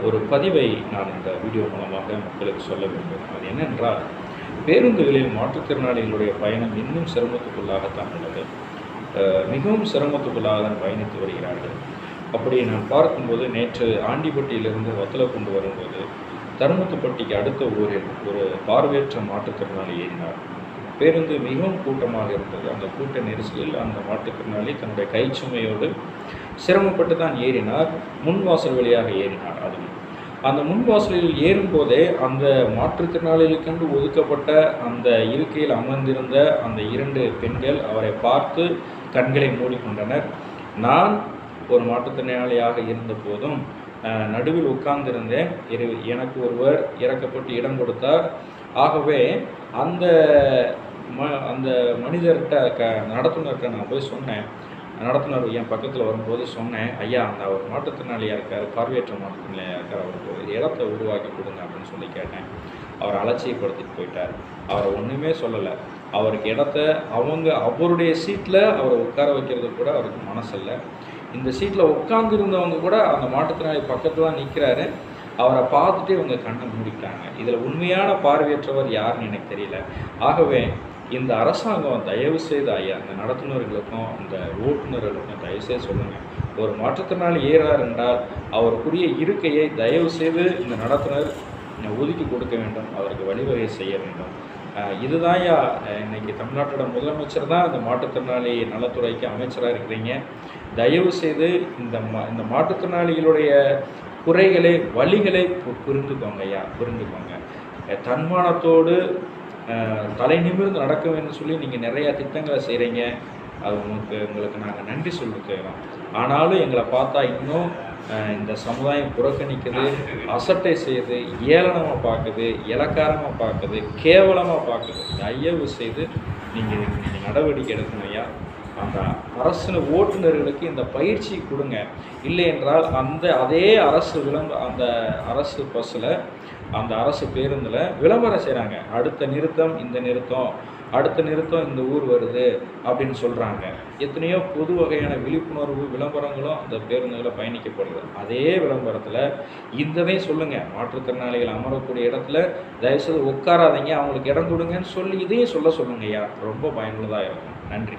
ஒரு பதிவை நான் இந்த வீடியோ மூலமாக மக்களுக்கு சொல்ல வேண்டும். அது என்னென்றால், பேருந்துகளில் மாற்றுத்திறனாளிகளுடைய பயணம் இன்னும் சிரமத்துக்குள்ளாகத்தான் உள்ளது. மிகவும் சிரமத்துக்குள்ளாக தான் பயணித்து வருகிறார்கள். அப்படி நான் பார்க்கும்போது, நேற்று ஆண்டிப்பட்டியிலிருந்து வத்தலக்குண்டு வரும்போது தருமத்துப்பட்டிக்கு அடுத்த ஊரில் ஒரு பார்வையற்ற மாற்றுத்திறனாளி ஏறினார். பேருந்து மிகவும் கூட்டமாக இருந்தது. அந்த கூட்ட நெரிசலில் அந்த மாற்றுத்திறனாளி தன்னுடைய கைச்சுமையோடு சிரமப்பட்டு தான் ஏறினார். முன்வாசல் வழியாக ஏறினார். அதுவும் அந்த முன்வாசலில் ஏறும்போதே அந்த மாற்றுத்திறனாளிகளுக்கென்று ஒதுக்கப்பட்ட அந்த இருக்கையில் அமர்ந்திருந்த அந்த 2 பெண்கள் அவரை பார்த்து கண்களை மூடிக்கொண்டனர். நான் ஒரு மாற்றுத்திறனாளியாக இருந்த போதும் நடுவில் உட்கார்ந்திருந்தேன். எனக்கு ஒருவர் இறக்கப்பட்டு இடம் கொடுத்தார். ஆகவே அந்த அந்த மனிதர்கிட்ட நடத்துனர்கிட்ட நான் போய் சொன்னேன். நடத்துனர் என் பக்கத்தில் வரும்போது சொன்னேன், ஐயா, அந்த அவர் மாற்றுத்திறனாளியாக இருக்கார், பார்வையற்ற மாற்றுத்திறனாளியாக இருக்கார், அவருக்கு ஒரு இடத்தை உருவாக்கி கொடுங்க அப்படின்னு சொல்லி கேட்டேன். அவர் அலட்சியப்படுத்திட்டு போயிட்டார். அவரை ஒன்றுமே சொல்லலை. அவருக்கு இடத்த அவருடைய சீட்டில் அவரை உட்கார வைக்கிறது கூட அவருக்கு மனசில்லை. இந்த சீட்டில் உட்கார்ந்துருந்தவங்க கூட அந்த மாற்றுத்திறனாளி பக்கத்தில் தான் நிற்கிறாரு. அவரை பார்த்துட்டு இவங்க கண்ணை மூடிட்டாங்க. இதில் உண்மையான பார்வையற்றவர் யாருன்னு எனக்கு தெரியல. ஆகவே இந்த அரசாங்கம் தயவு செய்து ஐயா, இந்த நடத்துனர்களுக்கும் இந்த ஓட்டுநர்களுக்கும் தயவுசெய்து சொல்லுங்கள், ஒரு மாற்றுத்திறனாளி ஏறார் என்றால் அவருக்குரிய இருக்கையை தயவு செய்து இந்த நடத்துனர் ஒதுக்கி கொடுக்க வேண்டும், அவருக்கு வழிவகை செய்ய வேண்டும். இதுதான் இன்னைக்கு தமிழ்நாட்டோட முதலமைச்சர் தான் இந்த மாற்றுத்திறனாளி நலத்துறைக்கு அமைச்சராக இருக்கிறீங்க. தயவு செய்து இந்த மாற்றுத்திறனாளிகளுடைய குறைகளை, வழிகளை புரிந்துக்கோங்க ஐயா, புரிந்துக்கோங்க. தன்மானத்தோடு தலை நிமிர்ந்து நடக்க வேண்டும் சொல்லி நீங்கள் நிறையா திட்டங்களை செய்கிறீங்க. அது உங்களுக்கு நாங்கள் நன்றி சொல்லிக்கிறோம். ஆனாலும் எங்களை பார்த்தா இன்னும் இந்த சமுதாயம் புறக்கணிக்குது, அசட்டை செய்யுது, ஏளனமாக பார்க்குது, இலக்காரமாக பார்க்குது, கேவலமாக பார்க்குது. தயவு செய்து நீங்கள் நடவடிக்கை எடுக்கணும் ஐயா. அந்த அரசு ஓட்டுநர்களுக்கு இந்த பயிற்சி கொடுங்க. இல்லை என்றால் அதே அந்த அரசு பஸ்ஸில், அந்த அரசு பேருந்தில் விளம்பரம் செய்கிறாங்க. அடுத்த நிறுத்தம் இந்த நிறுத்தம், அடுத்த நிறுத்தம் இந்த ஊர் வருது அப்படின்னு சொல்கிறாங்க. எத்தனையோ பொது வகையான விழிப்புணர்வு விளம்பரங்களும் அந்த பேருந்துகளை பயணிக்கப்படுது. அதே விளம்பரத்தில் இதையும் சொல்லுங்கள், மாற்றுத்திறனாளிகள் அமரக்கூடிய இடத்துல தயவுசெய்து உட்காராதீங்க, அவங்களுக்கு இடம் கொடுங்கன்னு சொல்லி இதையும் சொல்லுங்க ஐயா. ரொம்ப பயனுள்ளதாக இருக்கும். நன்றி.